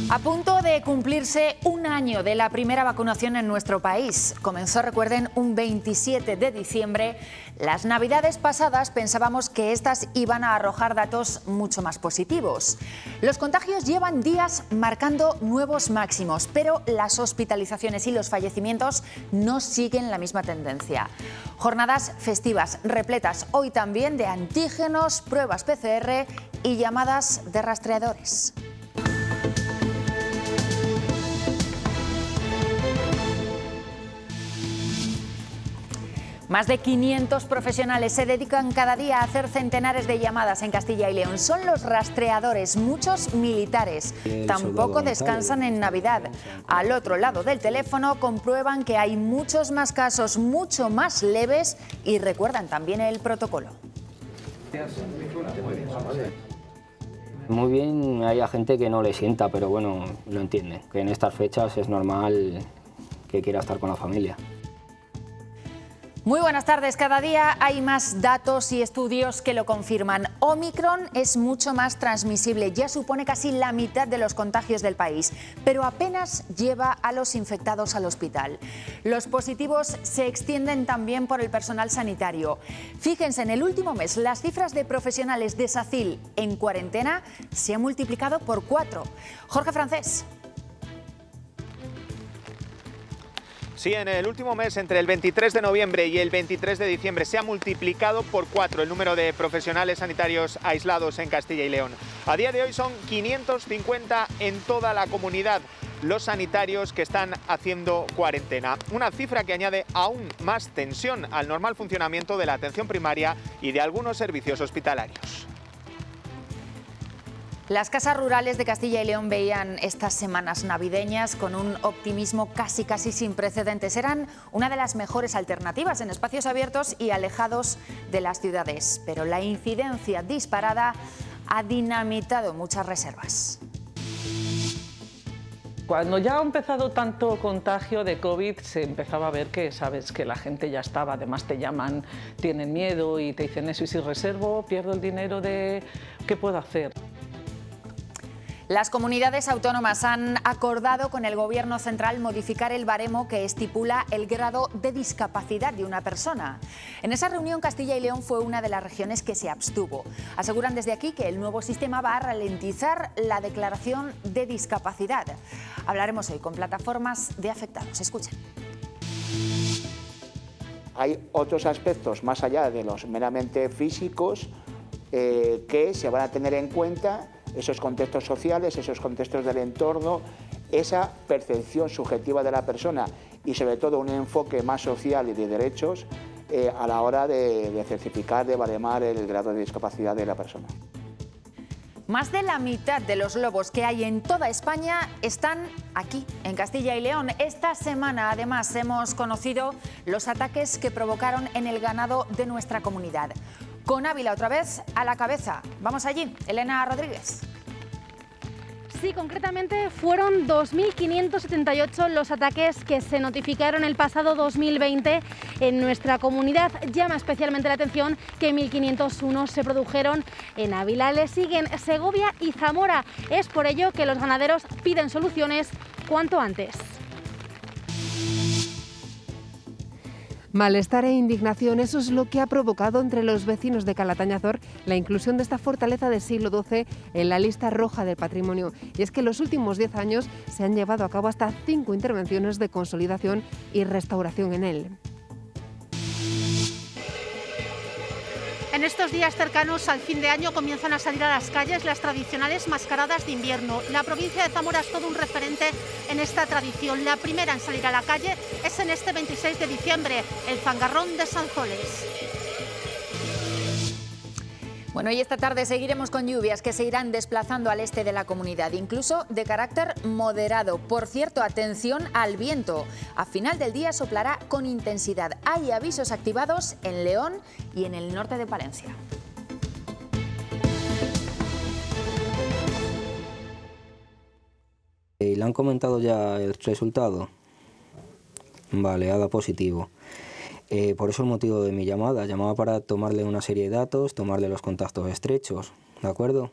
A punto de cumplirse un año de la primera vacunación en nuestro país. Comenzó, recuerden, un 27 de diciembre. Las navidades pasadas pensábamos que estas iban a arrojar datos mucho más positivos. Los contagios llevan días marcando nuevos máximos, pero las hospitalizaciones y los fallecimientos no siguen la misma tendencia. Jornadas festivas repletas hoy también de antígenos, pruebas PCR y llamadas de rastreadores. Más de 500 profesionales se dedican cada día a hacer centenares de llamadas en Castilla y León. Son los rastreadores, muchos militares. Tampoco descansan en Navidad. Al otro lado del teléfono comprueban que hay muchos más casos, mucho más leves, y recuerdan también el protocolo. Muy bien, hay gente que no le sienta, pero bueno, lo entiende, que en estas fechas es normal que quiera estar con la familia. Muy buenas tardes. Cada día hay más datos y estudios que lo confirman. Omicron es mucho más transmisible, ya supone casi la mitad de los contagios del país, pero apenas lleva a los infectados al hospital. Los positivos se extienden también por el personal sanitario. Fíjense, en el último mes las cifras de profesionales de SACIL en cuarentena se han multiplicado por 4. Jorge Francés. Sí, en el último mes, entre el 23 de noviembre y el 23 de diciembre, se ha multiplicado por 4 el número de profesionales sanitarios aislados en Castilla y León. A día de hoy son 550 en toda la comunidad los sanitarios que están haciendo cuarentena. Una cifra que añade aún más tensión al normal funcionamiento de la atención primaria y de algunos servicios hospitalarios. Las casas rurales de Castilla y León veían estas semanas navideñas con un optimismo casi sin precedentes. Eran una de las mejores alternativas en espacios abiertos y alejados de las ciudades. Pero la incidencia disparada ha dinamitado muchas reservas. Cuando ya ha empezado tanto contagio de COVID, se empezaba a ver que, sabes, que la gente ya estaba, además te llaman, tienen miedo y te dicen eso, y si reservo, pierdo el dinero de... ¿qué puedo hacer? Las comunidades autónomas han acordado con el Gobierno central modificar el baremo que estipula el grado de discapacidad de una persona. En esa reunión, Castilla y León fue una de las regiones que se abstuvo. Aseguran desde aquí que el nuevo sistema va a ralentizar la declaración de discapacidad. Hablaremos hoy con plataformas de afectados. Escuchen. Hay otros aspectos más allá de los meramente físicos que se van a tener en cuenta, esos contextos sociales, esos contextos del entorno, esa percepción subjetiva de la persona y sobre todo un enfoque más social y de derechos a la hora de certificar, de baremar el grado de discapacidad de la persona. Más de la mitad de los lobos que hay en toda España están aquí, en Castilla y León. Esta semana, además, hemos conocido los ataques que provocaron en el ganado de nuestra comunidad. Con Ávila otra vez a la cabeza. Vamos allí, Elena Rodríguez. Sí, concretamente fueron 2.578 los ataques que se notificaron el pasado 2020 en nuestra comunidad. Llama especialmente la atención que 1.501 se produjeron en Ávila. Le siguen Segovia y Zamora. Es por ello que los ganaderos piden soluciones cuanto antes. Malestar e indignación, eso es lo que ha provocado entre los vecinos de Calatañazor la inclusión de esta fortaleza del siglo XII en la lista roja del patrimonio. Y es que en los últimos 10 años se han llevado a cabo hasta 5 intervenciones de consolidación y restauración en él. En estos días cercanos al fin de año comienzan a salir a las calles las tradicionales mascaradas de invierno. La provincia de Zamora es todo un referente en esta tradición. La primera en salir a la calle es en este 26 de diciembre, el Fangarrón de Sanzoles. Bueno, y esta tarde seguiremos con lluvias que se irán desplazando al este de la comunidad, incluso de carácter moderado. Por cierto, atención al viento. A final del día soplará con intensidad. Hay avisos activados en León y en el norte de Palencia. ¿Le han comentado ya el resultado? Vale, ha dado positivo. Por eso el motivo de mi llamada. Llamaba para tomarle una serie de datos, tomarle los contactos estrechos, ¿de acuerdo?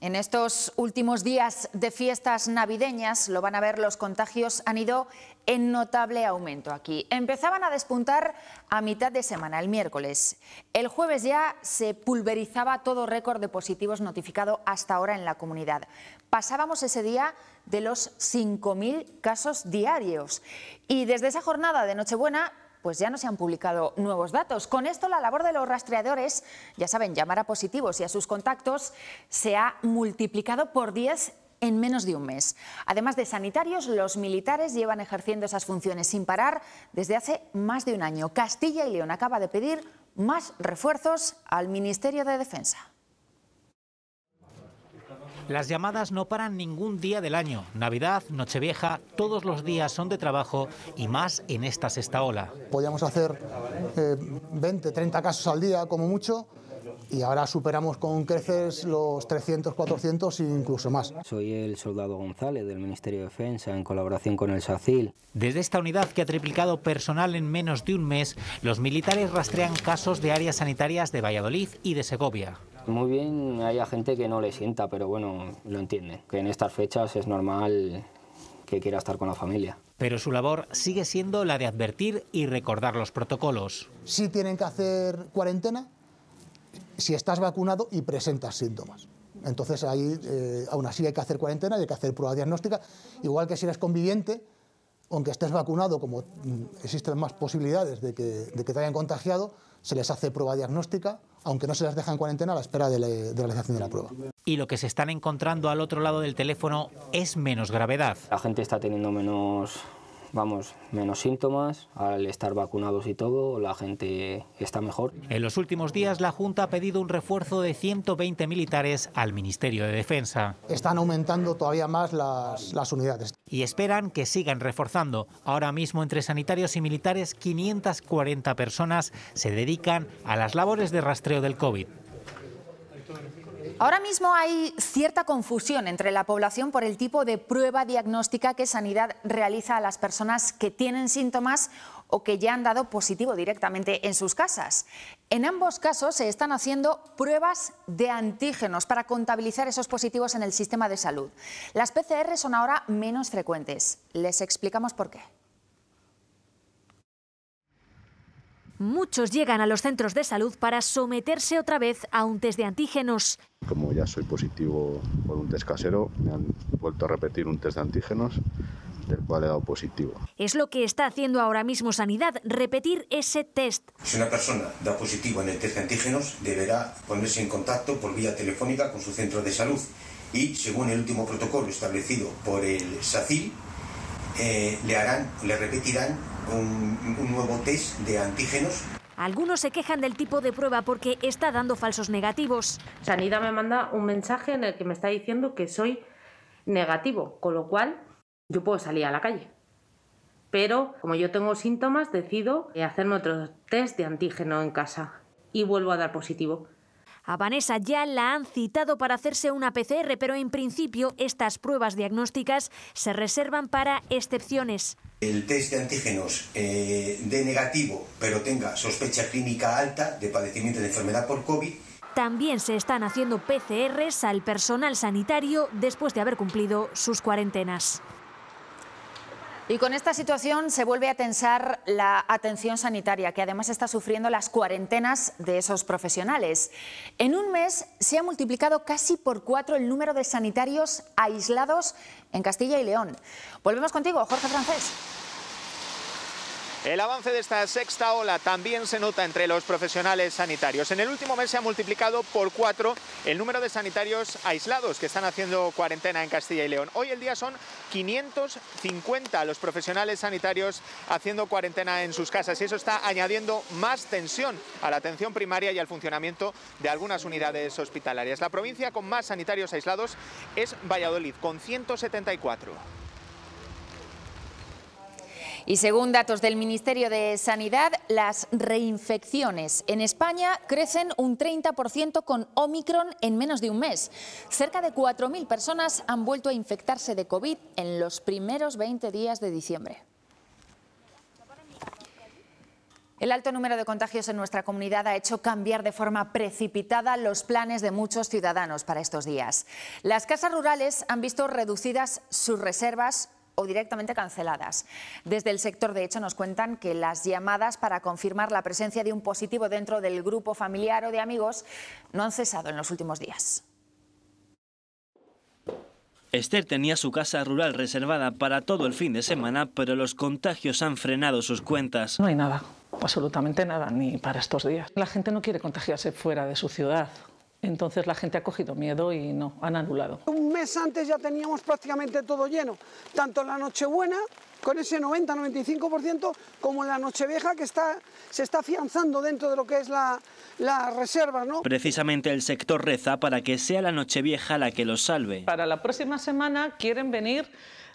En estos últimos días de fiestas navideñas, lo van a ver, los contagios han ido en notable aumento aquí. Empezaban a despuntar a mitad de semana, el miércoles. El jueves ya se pulverizaba todo récord de positivos notificado hasta ahora en la comunidad. Pasábamos ese día de los 5.000 casos diarios. Y desde esa jornada de Nochebuena, pues ya no se han publicado nuevos datos. Con esto la labor de los rastreadores, ya saben, llamar a positivos y a sus contactos, se ha multiplicado por 10 en menos de un mes. Además de sanitarios, los militares llevan ejerciendo esas funciones sin parar desde hace más de un año. Castilla y León acaba de pedir más refuerzos al Ministerio de Defensa. Las llamadas no paran ningún día del año. Navidad, Nochevieja, todos los días son de trabajo y más en esta sexta ola. Podíamos hacer 20, 30 casos al día como mucho y ahora superamos con creces los 300, 400 e incluso más. Soy el soldado González del Ministerio de Defensa en colaboración con el SACIL. Desde esta unidad que ha triplicado personal en menos de un mes, los militares rastrean casos de áreas sanitarias de Valladolid y de Segovia. Muy bien, hay gente que no le sienta, pero bueno, lo entiende, que en estas fechas es normal que quiera estar con la familia. Pero su labor sigue siendo la de advertir y recordar los protocolos. Sí tienen que hacer cuarentena si estás vacunado y presentas síntomas. Entonces ahí aún así hay que hacer cuarentena y hay que hacer prueba diagnóstica, igual que si eres conviviente, aunque estés vacunado, como existen más posibilidades de que te hayan contagiado, se les hace prueba diagnóstica, aunque no se les deja en cuarentena a la espera de la realización de la prueba. Y lo que se están encontrando al otro lado del teléfono es menos gravedad. La gente está teniendo menos síntomas, al estar vacunados y todo, la gente está mejor. En los últimos días la Junta ha pedido un refuerzo de 120 militares al Ministerio de Defensa. Están aumentando todavía más las unidades. Y esperan que sigan reforzando. Ahora mismo entre sanitarios y militares 540 personas se dedican a las labores de rastreo del COVID. Ahora mismo hay cierta confusión entre la población por el tipo de prueba diagnóstica que Sanidad realiza a las personas que tienen síntomas o que ya han dado positivo directamente en sus casas. En ambos casos se están haciendo pruebas de antígenos para contabilizar esos positivos en el sistema de salud. Las PCR son ahora menos frecuentes. Les explicamos por qué. Muchos llegan a los centros de salud para someterse otra vez a un test de antígenos. Como ya soy positivo por un test casero, me han vuelto a repetir un test de antígenos, del cual he dado positivo. Es lo que está haciendo ahora mismo Sanidad, repetir ese test. Si una persona da positivo en el test de antígenos, deberá ponerse en contacto por vía telefónica con su centro de salud y, según el último protocolo establecido por el SACIL, le repetirán un nuevo test de antígenos. Algunos se quejan del tipo de prueba porque está dando falsos negativos. Sanidad me manda un mensaje en el que me está diciendo que soy negativo, con lo cual yo puedo salir a la calle. Pero como yo tengo síntomas, decido hacerme otro test de antígeno en casa y vuelvo a dar positivo. A Vanessa ya la han citado para hacerse una PCR, pero en principio estas pruebas diagnósticas se reservan para excepciones. El test de antígenos dé negativo, pero tenga sospecha clínica alta de padecimiento de enfermedad por COVID. También se están haciendo PCRs al personal sanitario después de haber cumplido sus cuarentenas. Y con esta situación se vuelve a tensar la atención sanitaria, que además está sufriendo las cuarentenas de esos profesionales. En un mes se ha multiplicado casi por 4 el número de sanitarios aislados en Castilla y León. Volvemos contigo, Jorge Francés. El avance de esta sexta ola también se nota entre los profesionales sanitarios. En el último mes se ha multiplicado por 4 el número de sanitarios aislados que están haciendo cuarentena en Castilla y León. Hoy el día son 550 los profesionales sanitarios haciendo cuarentena en sus casas y eso está añadiendo más tensión a la atención primaria y al funcionamiento de algunas unidades hospitalarias. La provincia con más sanitarios aislados es Valladolid, con 174. Y según datos del Ministerio de Sanidad, las reinfecciones en España crecen un 30% con Omicron en menos de un mes. Cerca de 4.000 personas han vuelto a infectarse de COVID en los primeros 20 días de diciembre. El alto número de contagios en nuestra comunidad ha hecho cambiar de forma precipitada los planes de muchos ciudadanos para estos días. Las casas rurales han visto reducidas sus reservas o directamente canceladas. Desde el sector, de hecho, nos cuentan que las llamadas para confirmar la presencia de un positivo dentro del grupo familiar o de amigos no han cesado en los últimos días. Esther tenía su casa rural reservada para todo el fin de semana, pero los contagios han frenado sus cuentas. No hay nada, absolutamente nada, ni para estos días. La gente no quiere contagiarse fuera de su ciudad. Entonces la gente ha cogido miedo y no, han anulado. Un mes antes ya teníamos prácticamente todo lleno, tanto en la Nochebuena, con ese 90-95%, como en la Nochevieja, que se está afianzando dentro de lo que es la reserva, ¿no? Precisamente el sector reza para que sea la Nochevieja la que los salve. Para la próxima semana quieren venir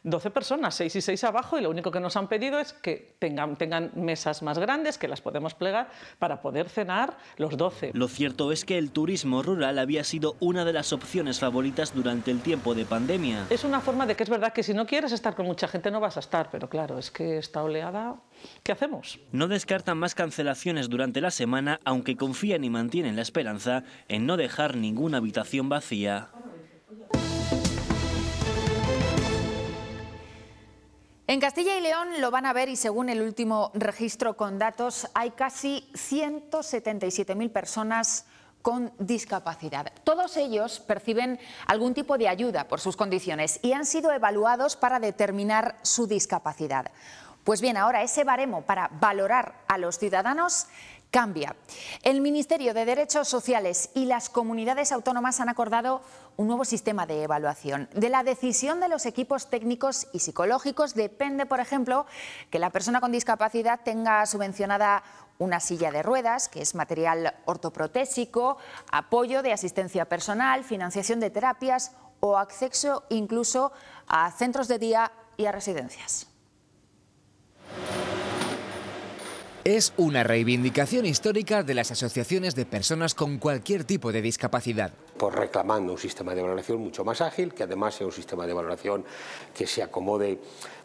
12 personas, 6 y 6 abajo, y lo único que nos han pedido es que tengan mesas más grandes, que las podemos plegar para poder cenar los 12. Lo cierto es que el turismo rural había sido una de las opciones favoritas durante el tiempo de pandemia. Es una forma de que es verdad que si no quieres estar con mucha gente no vas a estar, pero claro, es que esta oleada, ¿qué hacemos? No descartan más cancelaciones durante la semana, aunque confían y mantienen la esperanza en no dejar ninguna habitación vacía. En Castilla y León lo van a ver y según el último registro con datos hay casi 177.000 personas con discapacidad. Todos ellos perciben algún tipo de ayuda por sus condiciones y han sido evaluados para determinar su discapacidad. Pues bien, ahora ese baremo para valorar a los ciudadanos cambia. El Ministerio de Derechos Sociales y las comunidades autónomas han acordado un nuevo sistema de evaluación. De la decisión de los equipos técnicos y psicológicos depende, por ejemplo, que la persona con discapacidad tenga subvencionada una silla de ruedas, que es material ortoprotésico, apoyo de asistencia personal, financiación de terapias o acceso incluso a centros de día y a residencias. Es una reivindicación histórica de las asociaciones de personas con cualquier tipo de discapacidad. Pues reclamando un sistema de valoración mucho más ágil, que además sea un sistema de valoración que se acomode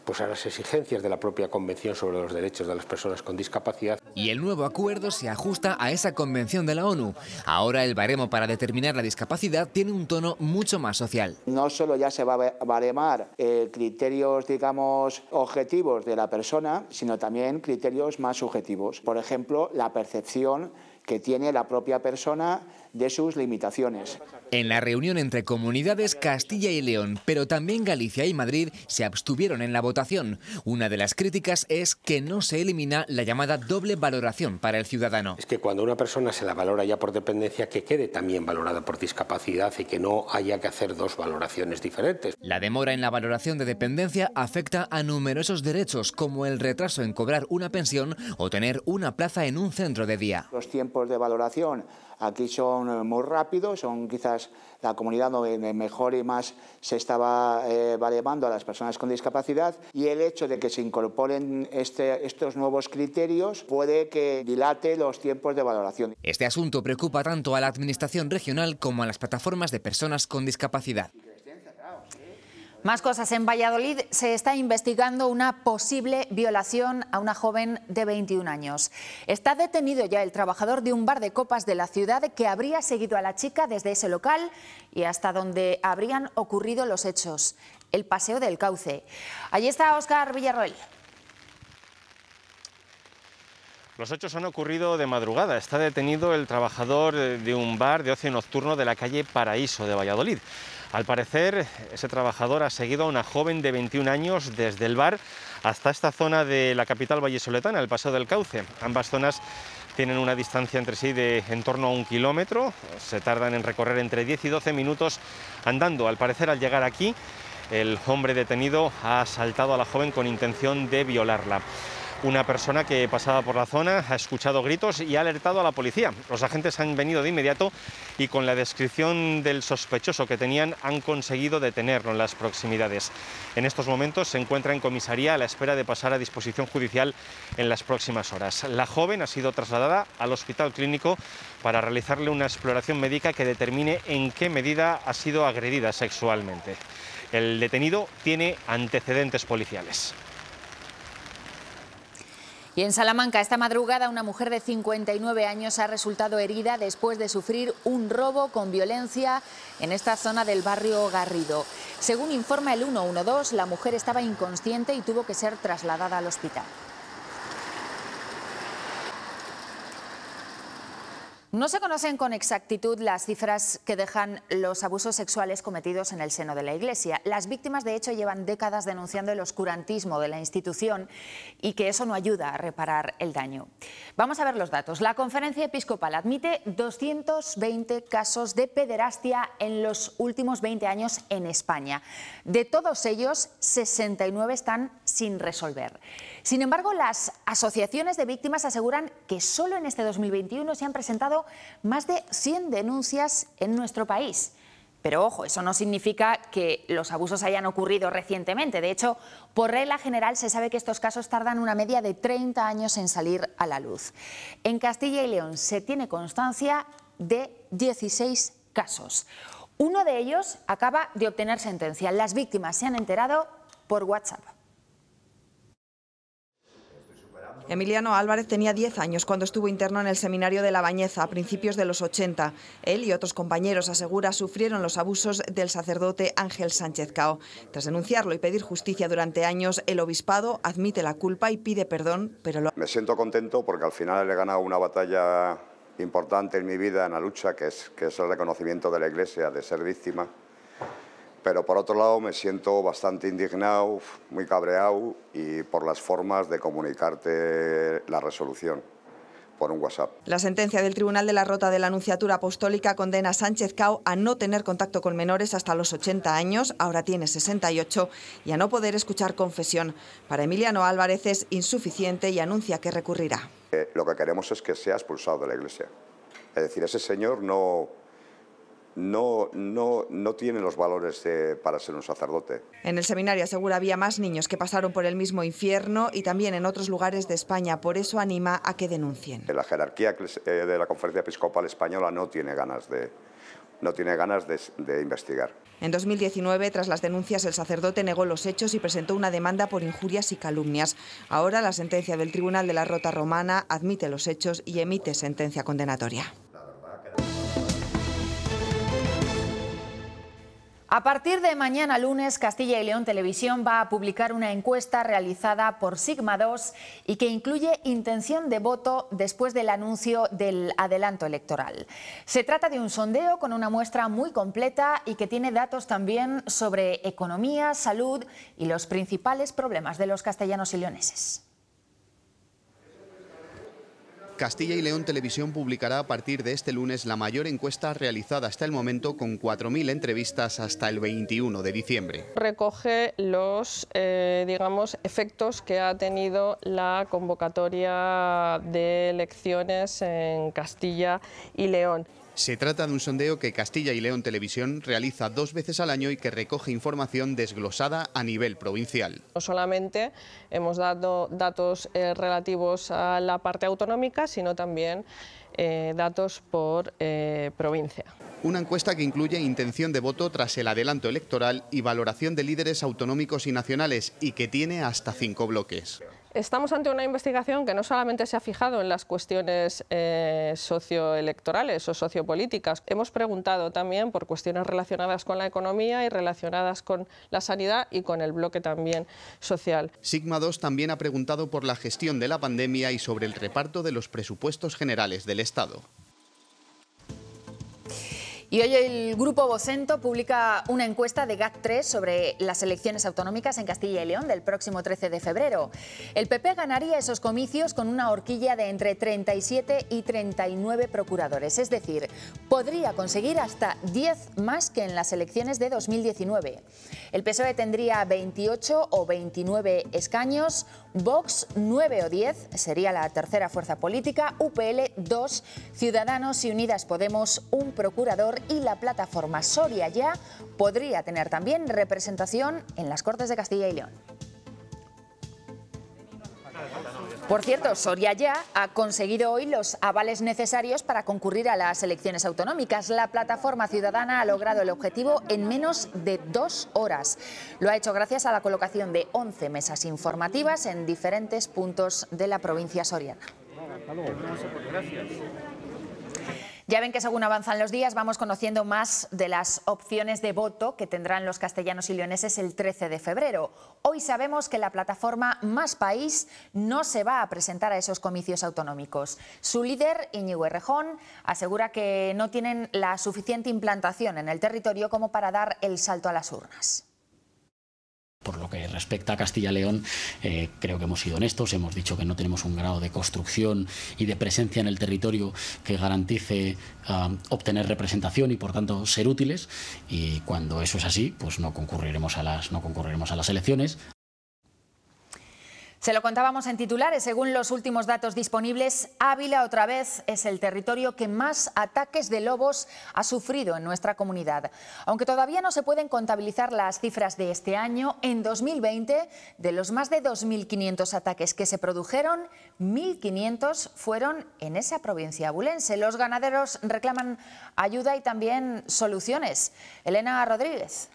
pues a las exigencias de la propia Convención sobre los Derechos de las Personas con Discapacidad. Y el nuevo acuerdo se ajusta a esa Convención de la ONU. Ahora el baremo para determinar la discapacidad tiene un tono mucho más social. No solo ya se va a baremar criterios, digamos, objetivos de la persona, sino también criterios más subjetivos. Por ejemplo, la percepción que tiene la propia persona de sus limitaciones. En la reunión entre comunidades, Castilla y León, pero también Galicia y Madrid, se abstuvieron en la votación. Una de las críticas es que no se elimina la llamada doble valoración para el ciudadano. Es que cuando una persona se la valora ya por dependencia, que quede también valorada por discapacidad y que no haya que hacer dos valoraciones diferentes. La demora en la valoración de dependencia afecta a numerosos derechos, como el retraso en cobrar una pensión o tener una plaza en un centro de día. Los tiempos de valoración aquí son muy rápidos, son quizás la comunidad donde mejor y más se estaba baremando a las personas con discapacidad, y el hecho de que se incorporen estos nuevos criterios puede que dilate los tiempos de valoración. Este asunto preocupa tanto a la Administración regional como a las plataformas de personas con discapacidad. Más cosas. En Valladolid se está investigando una posible violación a una joven de 21 años. Está detenido ya el trabajador de un bar de copas de la ciudad que habría seguido a la chica desde ese local y hasta donde habrían ocurrido los hechos, el Paseo del Cauce. Allí está Óscar Villarroel. Los hechos han ocurrido de madrugada. Está detenido el trabajador de un bar de ocio nocturno de la calle Paraíso de Valladolid. Al parecer, ese trabajador ha seguido a una joven de 21 años desde el bar hasta esta zona de la capital vallisoletana, el Paseo del Cauce. Ambas zonas tienen una distancia entre sí de en torno a 1 kilómetro. Se tardan en recorrer entre 10 y 12 minutos andando. Al parecer, al llegar aquí, el hombre detenido ha asaltado a la joven con intención de violarla. Una persona que pasaba por la zona ha escuchado gritos y ha alertado a la policía. Los agentes han venido de inmediato y con la descripción del sospechoso que tenían han conseguido detenerlo en las proximidades. En estos momentos se encuentra en comisaría a la espera de pasar a disposición judicial en las próximas horas. La joven ha sido trasladada al hospital clínico para realizarle una exploración médica que determine en qué medida ha sido agredida sexualmente. El detenido tiene antecedentes policiales. Y en Salamanca, esta madrugada, una mujer de 59 años ha resultado herida después de sufrir un robo con violencia en esta zona del barrio Garrido. Según informa el 112, la mujer estaba inconsciente y tuvo que ser trasladada al hospital. No se conocen con exactitud las cifras que dejan los abusos sexuales cometidos en el seno de la Iglesia. Las víctimas, de hecho, llevan décadas denunciando el oscurantismo de la institución y que eso no ayuda a reparar el daño. Vamos a ver los datos. La Conferencia Episcopal admite 220 casos de pederastia en los últimos 20 años en España. De todos ellos, 69 están sin resolver. Sin embargo, las asociaciones de víctimas aseguran que solo en este 2021 se han presentado más de 100 denuncias en nuestro país. Pero ojo, eso no significa que los abusos hayan ocurrido recientemente. De hecho, por regla general se sabe que estos casos tardan una media de 30 años en salir a la luz. En Castilla y León se tiene constancia de 16 casos. Uno de ellos acaba de obtener sentencia. Las víctimas se han enterado por WhatsApp. Emiliano Álvarez tenía 10 años cuando estuvo interno en el seminario de La Bañeza a principios de los 80. Él y otros compañeros, asegura, sufrieron los abusos del sacerdote Ángel Sánchez Cao. Tras denunciarlo y pedir justicia durante años, el obispado admite la culpa y pide perdón, pero Me siento contento porque al final he ganado una batalla importante en mi vida, en la lucha, que es el reconocimiento de la Iglesia, de ser víctima. Pero por otro lado me siento bastante indignado, muy cabreado y por las formas de comunicarte la resolución por un WhatsApp. La sentencia del Tribunal de la Rota de la Nunciatura Apostólica condena a Sánchez Cao a no tener contacto con menores hasta los 80 años, ahora tiene 68, y a no poder escuchar confesión. Para Emiliano Álvarez es insuficiente y anuncia que recurrirá. Lo que queremos es que sea expulsado de la Iglesia. Es decir, ese señor no tiene los valores para ser un sacerdote. En el seminario, asegura, había más niños que pasaron por el mismo infierno y también en otros lugares de España. Por eso anima a que denuncien. La jerarquía de la Conferencia Episcopal Española no tiene ganas de investigar. En 2019, tras las denuncias, el sacerdote negó los hechos y presentó una demanda por injurias y calumnias. Ahora la sentencia del Tribunal de la Rota Romana admite los hechos y emite sentencia condenatoria. A partir de mañana lunes, Castilla y León Televisión va a publicar una encuesta realizada por Sigma 2 y que incluye intención de voto después del anuncio del adelanto electoral. Se trata de un sondeo con una muestra muy completa y que tiene datos también sobre economía, salud y los principales problemas de los castellanos y leoneses. Castilla y León Televisión publicará a partir de este lunes la mayor encuesta realizada hasta el momento, con 4.000 entrevistas hasta el 21 de diciembre. Recoge los efectos que ha tenido la convocatoria de elecciones en Castilla y León. Se trata de un sondeo que Castilla y León Televisión realiza 2 veces al año y que recoge información desglosada a nivel provincial. No solamente hemos dado datos relativos a la parte autonómica, sino también datos por provincia. Una encuesta que incluye intención de voto tras el adelanto electoral y valoración de líderes autonómicos y nacionales, y que tiene hasta 5 bloques. Estamos ante una investigación que no solamente se ha fijado en las cuestiones socioelectorales o sociopolíticas. Hemos preguntado también por cuestiones relacionadas con la economía y relacionadas con la sanidad y con el bloque también social. Sigma 2 también ha preguntado por la gestión de la pandemia y sobre el reparto de los presupuestos generales del Estado. Y hoy el Grupo Vocento publica una encuesta de GAT3 sobre las elecciones autonómicas en Castilla y León del próximo 13 de febrero. El PP ganaría esos comicios con una horquilla de entre 37 y 39 procuradores, es decir, podría conseguir hasta 10 más que en las elecciones de 2019. El PSOE tendría 28 o 29 escaños, Vox 9 o 10, sería la tercera fuerza política, UPL 2, Ciudadanos y Unidas Podemos 1 procurador, y la plataforma Soria Ya podría tener también representación en las Cortes de Castilla y León. Por cierto, Soria ya ha conseguido hoy los avales necesarios para concurrir a las elecciones autonómicas. La plataforma ciudadana ha logrado el objetivo en menos de 2 horas. Lo ha hecho gracias a la colocación de 11 mesas informativas en diferentes puntos de la provincia soriana. Ya ven que según avanzan los días vamos conociendo más de las opciones de voto que tendrán los castellanos y leoneses el 13 de febrero. Hoy sabemos que la plataforma Más País no se va a presentar a esos comicios autonómicos. Su líder, Íñigo Errejón, asegura que no tienen la suficiente implantación en el territorio como para dar el salto a las urnas. Por lo que respecta a Castilla y León, creo que hemos sido honestos, hemos dicho que no tenemos un grado de construcción y de presencia en el territorio que garantice obtener representación y por tanto ser útiles, y cuando eso es así, pues no concurriremos a las elecciones. Se lo contábamos en titulares, según los últimos datos disponibles, Ávila otra vez es el territorio que más ataques de lobos ha sufrido en nuestra comunidad. Aunque todavía no se pueden contabilizar las cifras de este año, en 2020, de los más de 2.500 ataques que se produjeron, 1.500 fueron en esa provincia abulense. Los ganaderos reclaman ayuda y también soluciones. Elena Rodríguez.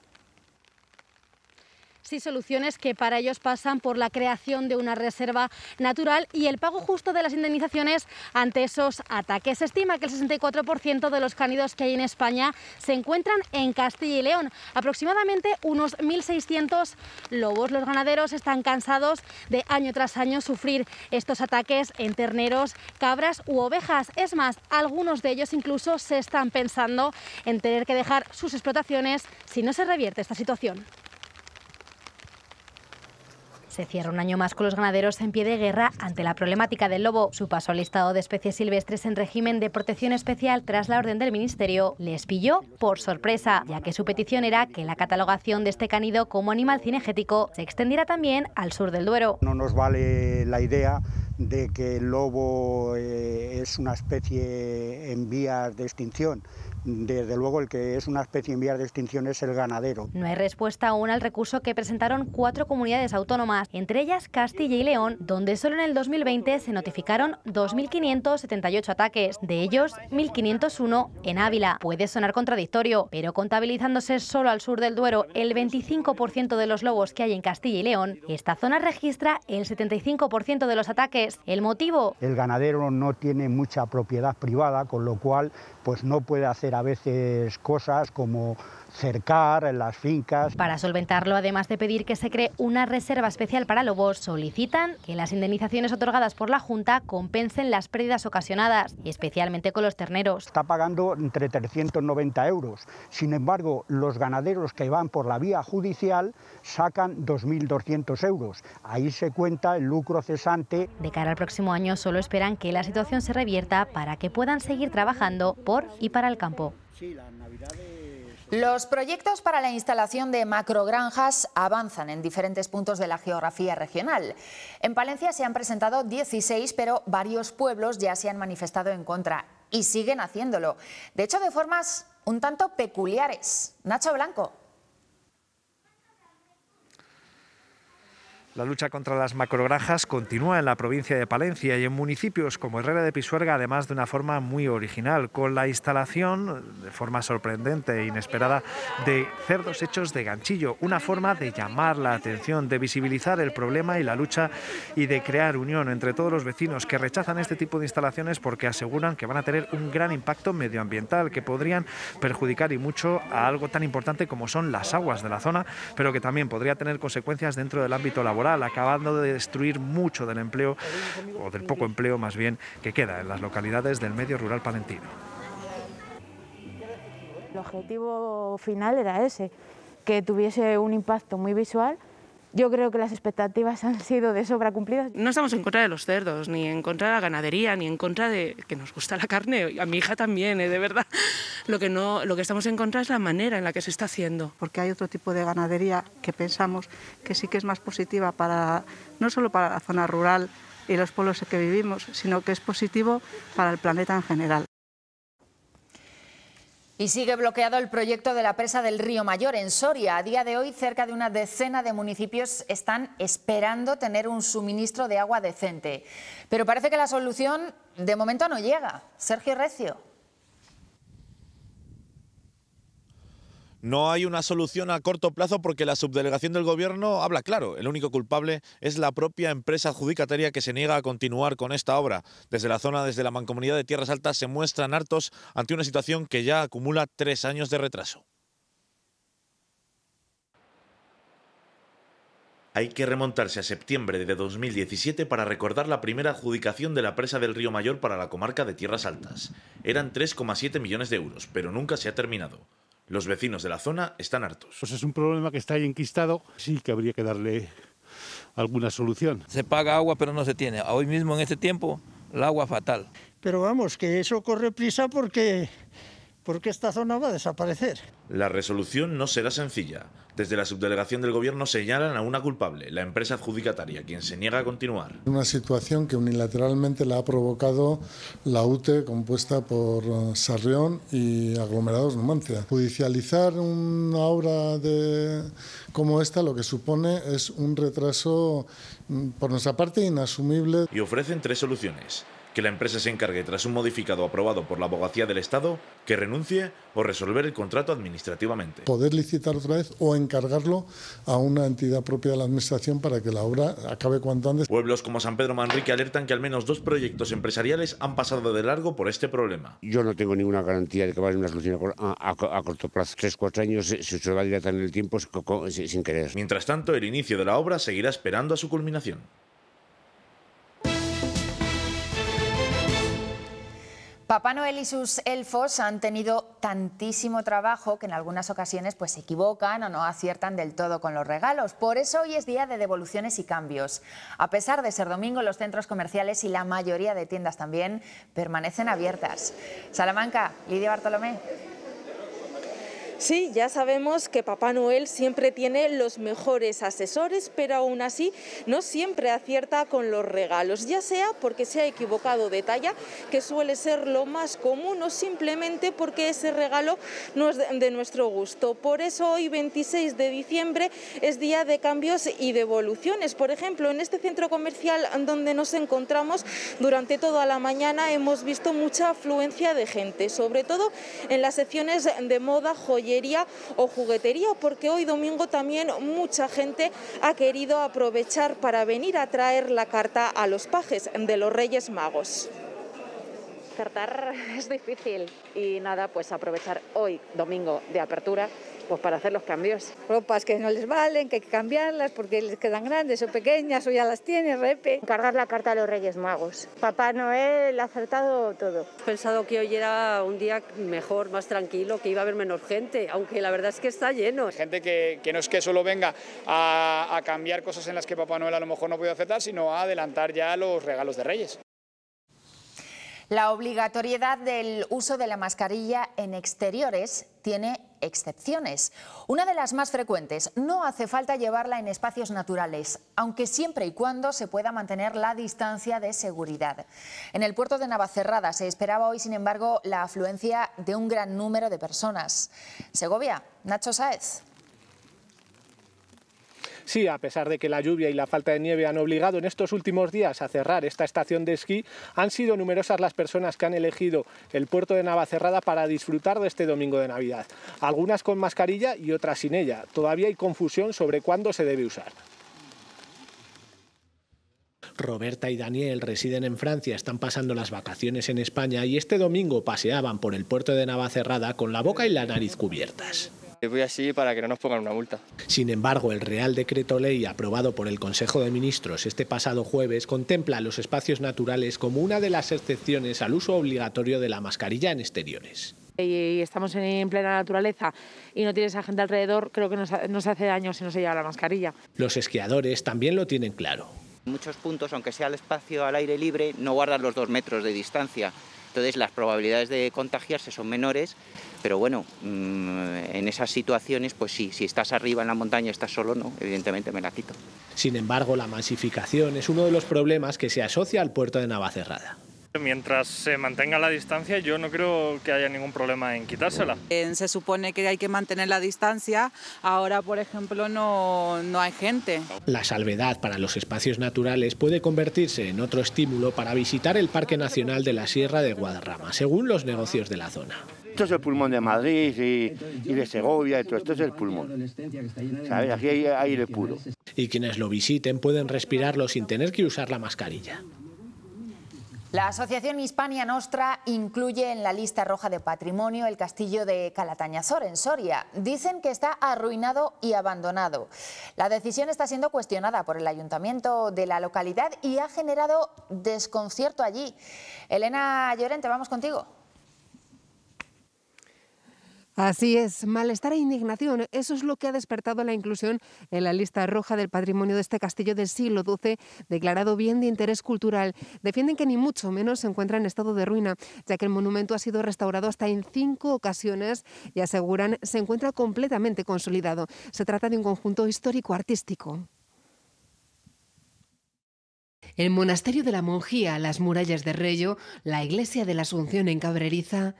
Sí, soluciones que para ellos pasan por la creación de una reserva natural y el pago justo de las indemnizaciones ante esos ataques. Se estima que el 64% de los cánidos que hay en España se encuentran en Castilla y León, aproximadamente unos 1.600 lobos. Los ganaderos están cansados de año tras año sufrir estos ataques en terneros, cabras u ovejas. Es más, algunos de ellos incluso se están pensando en tener que dejar sus explotaciones si no se revierte esta situación. Se cierra un año más con los ganaderos en pie de guerra ante la problemática del lobo. Su paso al listado de especies silvestres en régimen de protección especial tras la orden del Ministerio les pilló por sorpresa, ya que su petición era que la catalogación de este cánido como animal cinegético se extendiera también al sur del Duero. No nos vale la idea de que el lobo es una especie en vías de extinción. Desde luego el que es una especie en vías de extinción es el ganadero. No hay respuesta aún al recurso que presentaron 4 comunidades autónomas, entre ellas Castilla y León, donde solo en el 2020 se notificaron 2.578 ataques, de ellos 1.501 en Ávila. Puede sonar contradictorio, pero contabilizándose solo al sur del Duero el 25% de los lobos que hay en Castilla y León, esta zona registra el 75% de los ataques. ¿El motivo? El ganadero no tiene mucha propiedad privada, con lo cual pues no puede hacer a veces cosas como cercar en las fincas. Para solventarlo, además de pedir que se cree una reserva especial para lobos, solicitan que las indemnizaciones otorgadas por la Junta compensen las pérdidas ocasionadas, especialmente con los terneros. Está pagando entre 390 euros. Sin embargo, los ganaderos que van por la vía judicial sacan 2.200 euros. Ahí se cuenta el lucro cesante. De cara al próximo año solo esperan que la situación se revierta para que puedan seguir trabajando por y para el campo. Los proyectos para la instalación de macrogranjas avanzan en diferentes puntos de la geografía regional. En Palencia se han presentado 16, pero varios pueblos ya se han manifestado en contra y siguen haciéndolo. De hecho, de formas un tanto peculiares. Nacho Blanco. La lucha contra las macrogranjas continúa en la provincia de Palencia y en municipios como Herrera de Pisuerga, además de una forma muy original, con la instalación, de forma sorprendente e inesperada, de cerdos hechos de ganchillo, una forma de llamar la atención, de visibilizar el problema y la lucha y de crear unión entre todos los vecinos que rechazan este tipo de instalaciones porque aseguran que van a tener un gran impacto medioambiental, que podrían perjudicar y mucho a algo tan importante como son las aguas de la zona, pero que también podría tener consecuencias dentro del ámbito laboral, acabando de destruir mucho del empleo, o del poco empleo más bien, que queda en las localidades del medio rural palentino. El objetivo final era ese, que tuviese un impacto muy visual. Yo creo que las expectativas han sido de sobra cumplidas. No estamos en contra de los cerdos, ni en contra de la ganadería, ni en contra de que nos gusta la carne. A mi hija también, de verdad. Lo que estamos en contra es la manera en la que se está haciendo. Porque hay otro tipo de ganadería que pensamos que sí que es más positiva para, no solo para la zona rural y los pueblos en que vivimos, sino que es positivo para el planeta en general. Y sigue bloqueado el proyecto de la presa del Río Mayor en Soria. A día de hoy, cerca de una decena de municipios están esperando tener un suministro de agua decente. Pero parece que la solución de momento no llega. Sergio Recio. No hay una solución a corto plazo porque la subdelegación del Gobierno habla claro. El único culpable es la propia empresa adjudicataria que se niega a continuar con esta obra. Desde la zona, desde la Mancomunidad de Tierras Altas, se muestran hartos ante una situación que ya acumula 3 años de retraso. Hay que remontarse a septiembre de 2017 para recordar la primera adjudicación de la presa del Río Mayor para la comarca de Tierras Altas. Eran 3,7 millones de euros, pero nunca se ha terminado. Los vecinos de la zona están hartos. Pues es un problema que está ahí enquistado, sí que habría que darle alguna solución. Se paga agua pero no se tiene. Hoy mismo en este tiempo el agua fatal. Pero vamos, que eso corre prisa porque esta zona va a desaparecer. La resolución no será sencilla. Desde la subdelegación del Gobierno señalan a una culpable, la empresa adjudicataria, quien se niega a continuar. Una situación que unilateralmente la ha provocado la UTE compuesta por Sarrión y Aglomerados Numancia. Judicializar una obra como esta lo que supone es un retraso, por nuestra parte, inasumible. Y ofrecen 3 soluciones. Que la empresa se encargue tras un modificado aprobado por la Abogacía del Estado, que renuncie o resolver el contrato administrativamente. Poder licitar otra vez o encargarlo a una entidad propia de la Administración para que la obra acabe cuanto antes. Pueblos como San Pedro Manrique alertan que al menos 2 proyectos empresariales han pasado de largo por este problema. Yo no tengo ninguna garantía de que va a haber una solución a corto plazo. 3-4 años se va a dilatar en el tiempo sin querer. Mientras tanto, el inicio de la obra seguirá esperando a su culminación. Papá Noel y sus elfos han tenido tantísimo trabajo que en algunas ocasiones pues se equivocan o no aciertan del todo con los regalos. Por eso hoy es día de devoluciones y cambios. A pesar de ser domingo, los centros comerciales y la mayoría de tiendas también permanecen abiertas. Salamanca, Lidia Bartolomé. Sí, ya sabemos que Papá Noel siempre tiene los mejores asesores, pero aún así no siempre acierta con los regalos, ya sea porque se ha equivocado de talla, que suele ser lo más común, o simplemente porque ese regalo no es de nuestro gusto. Por eso hoy, 26 de diciembre, es día de cambios y devoluciones. Por ejemplo, en este centro comercial donde nos encontramos, durante toda la mañana hemos visto mucha afluencia de gente, sobre todo en las secciones de moda, joyería o juguetería, porque hoy domingo también mucha gente ha querido aprovechar para venir a traer la carta a los pajes de los Reyes Magos. Acertar es difícil y nada, pues aprovechar hoy, domingo de apertura, pues para hacer los cambios. Ropas que no les valen, que hay que cambiarlas porque les quedan grandes o pequeñas o ya las tiene, repe. Cargar la carta a los Reyes Magos. Papá Noel ha acertado todo. He pensado que hoy era un día mejor, más tranquilo, que iba a haber menos gente, aunque la verdad es que está lleno. Gente que no es que solo venga a cambiar cosas en las que Papá Noel a lo mejor no puede acertar, sino a adelantar ya los regalos de Reyes. La obligatoriedad del uso de la mascarilla en exteriores tiene excepciones. Una de las más frecuentes: no hace falta llevarla en espacios naturales, aunque siempre y cuando se pueda mantener la distancia de seguridad. En el puerto de Navacerrada se esperaba hoy, sin embargo, la afluencia de un gran número de personas. Segovia, Nacho Sáez. Sí, a pesar de que la lluvia y la falta de nieve han obligado en estos últimos días a cerrar esta estación de esquí, han sido numerosas las personas que han elegido el puerto de Navacerrada para disfrutar de este domingo de Navidad. Algunas con mascarilla y otras sin ella. Todavía hay confusión sobre cuándo se debe usar. Roberta y Daniel residen en Francia, están pasando las vacaciones en España y este domingo paseaban por el puerto de Navacerrada con la boca y la nariz cubiertas. Voy así para que no nos pongan una multa. Sin embargo, el Real Decreto Ley aprobado por el Consejo de Ministros este pasado jueves contempla los espacios naturales como una de las excepciones al uso obligatorio de la mascarilla en exteriores. Y estamos en plena naturaleza y no tienes a gente alrededor, creo que nos hace daño si no se lleva la mascarilla. Los esquiadores también lo tienen claro. En muchos puntos, aunque sea el espacio al aire libre, no guardan los 2 metros de distancia. Entonces las probabilidades de contagiarse son menores, pero bueno, en esas situaciones, pues sí, si estás arriba en la montaña, estás solo, no, evidentemente me la quito. Sin embargo, la masificación es uno de los problemas que se asocia al puerto de Navacerrada. Mientras se mantenga la distancia, yo no creo que haya ningún problema en quitársela. Se supone que hay que mantener la distancia, ahora por ejemplo no hay gente. La salvedad para los espacios naturales puede convertirse en otro estímulo para visitar el Parque Nacional de la Sierra de Guadarrama, según los negocios de la zona. Esto es el pulmón de Madrid y de Segovia, y todo esto es el pulmón. ¿Sabes? Aquí hay aire puro. Y quienes lo visiten pueden respirarlo sin tener que usar la mascarilla. La Asociación Hispania Nostra incluye en la lista roja de patrimonio el castillo de Calatañazor, en Soria. Dicen que está arruinado y abandonado. La decisión está siendo cuestionada por el ayuntamiento de la localidad y ha generado desconcierto allí. Elena Llorente, vamos contigo. Así es, malestar e indignación, eso es lo que ha despertado la inclusión en la lista roja del patrimonio de este castillo del siglo XII, declarado bien de interés cultural. Defienden que ni mucho menos se encuentra en estado de ruina, ya que el monumento ha sido restaurado hasta en 5 ocasiones y aseguran se encuentra completamente consolidado. Se trata de un conjunto histórico-artístico. El monasterio de la Monjía, las murallas de Reyo, la iglesia de la Asunción en Cabreriza.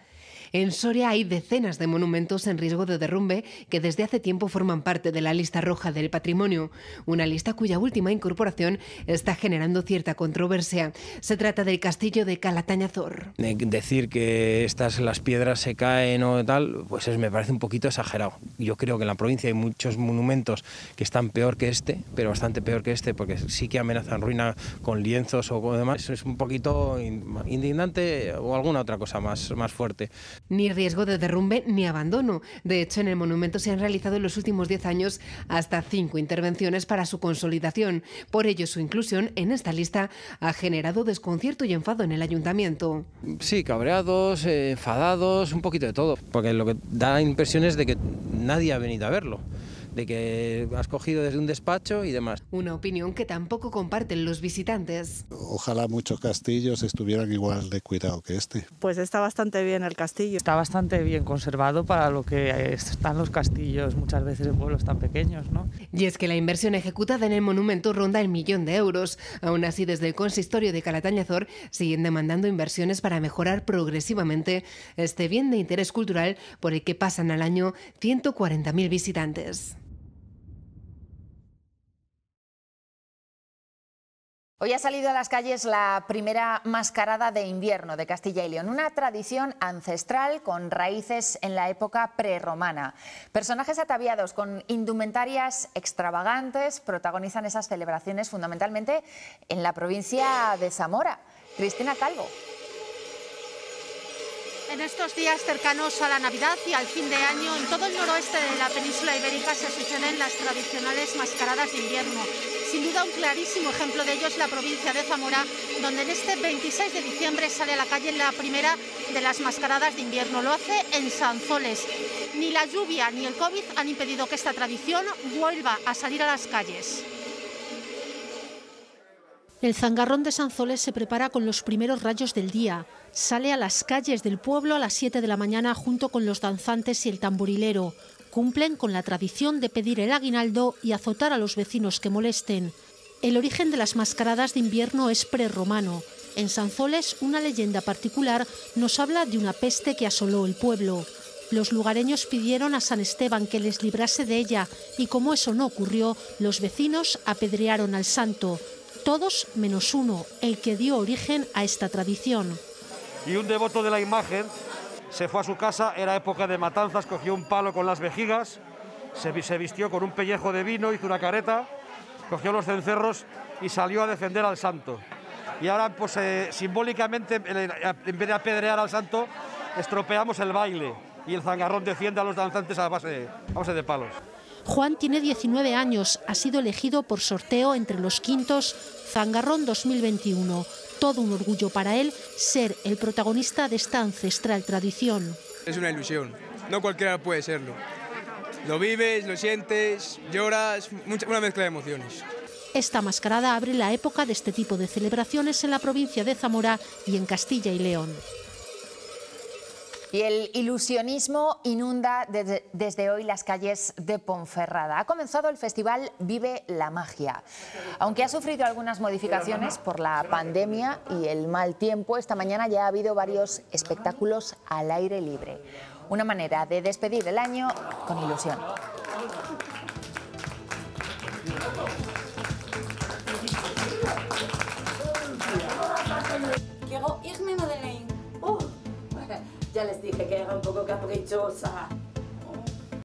En Soria hay decenas de monumentos en riesgo de derrumbe que desde hace tiempo forman parte de la lista roja del patrimonio, una lista cuya última incorporación está generando cierta controversia. Se trata del castillo de Calatañazor. Decir que las piedras se caen o tal, pues me parece un poquito exagerado. Yo creo que en la provincia hay muchos monumentos que están peor que este, pero bastante peor que este, porque sí que amenazan ruina con lienzos o con demás. Es un poquito indignante o alguna otra cosa más fuerte. Ni riesgo de derrumbe ni abandono. De hecho, en el monumento se han realizado en los últimos 10 años hasta 5 intervenciones para su consolidación. Por ello, su inclusión en esta lista ha generado desconcierto y enfado en el ayuntamiento. Sí, cabreados, enfadados, un poquito de todo. Porque lo que da impresión es de que nadie ha venido a verlo, de que has cogido desde un despacho y demás. Una opinión que tampoco comparten los visitantes. Ojalá muchos castillos estuvieran igual de cuidado que este. Pues está bastante bien el castillo. Está bastante bien conservado para lo que están los castillos muchas veces en pueblos tan pequeños, ¿no? Y es que la inversión ejecutada en el monumento ronda el 1.000.000 de euros. Aún así, desde el consistorio de Calatañazor siguen demandando inversiones para mejorar progresivamente este bien de interés cultural por el que pasan al año 140.000 visitantes. Hoy ha salido a las calles la primera mascarada de invierno de Castilla y León, una tradición ancestral con raíces en la época prerromana. Personajes ataviados con indumentarias extravagantes protagonizan esas celebraciones fundamentalmente en la provincia de Zamora. Cristina Calvo. En estos días cercanos a la Navidad y al fin de año, en todo el noroeste de la península ibérica se suceden las tradicionales mascaradas de invierno. Sin duda, un clarísimo ejemplo de ello es la provincia de Zamora, donde en este 26 de diciembre sale a la calle la primera de las mascaradas de invierno. Lo hace en Sanzoles. Ni la lluvia ni el COVID han impedido que esta tradición vuelva a salir a las calles. El zangarrón de Sanzoles se prepara con los primeros rayos del día. Sale a las calles del pueblo a las 7 de la mañana junto con los danzantes y el tamborilero. Cumplen con la tradición de pedir el aguinaldo y azotar a los vecinos que molesten. El origen de las mascaradas de invierno es prerromano. En Sanzoles, una leyenda particular nos habla de una peste que asoló el pueblo. Los lugareños pidieron a San Esteban que les librase de ella y como eso no ocurrió, los vecinos apedrearon al santo. Todos menos uno, el que dio origen a esta tradición. Y un devoto de la imagen se fue a su casa, era época de matanzas, cogió un palo con las vejigas, se vistió con un pellejo de vino, hizo una careta, cogió los cencerros y salió a defender al santo. Y ahora, pues simbólicamente, en vez de apedrear al santo, estropeamos el baile y el zangarrón defiende a los danzantes a base de palos. Juan tiene 19 años, ha sido elegido por sorteo entre los quintos Zangarrón 2021. Todo un orgullo para él ser el protagonista de esta ancestral tradición. Es una ilusión, no cualquiera puede serlo. Lo vives, lo sientes, lloras, una mezcla de emociones. Esta mascarada abre la época de este tipo de celebraciones en la provincia de Zamora y en Castilla y León. Y el ilusionismo inunda desde hoy las calles de Ponferrada. Ha comenzado el festival Vive la Magia. Aunque ha sufrido algunas modificaciones por la pandemia y el mal tiempo, esta mañana ya ha habido varios espectáculos al aire libre. Una manera de despedir el año con ilusión. Quiero irme, Madeleine. Ya les dije que era un poco caprichosa.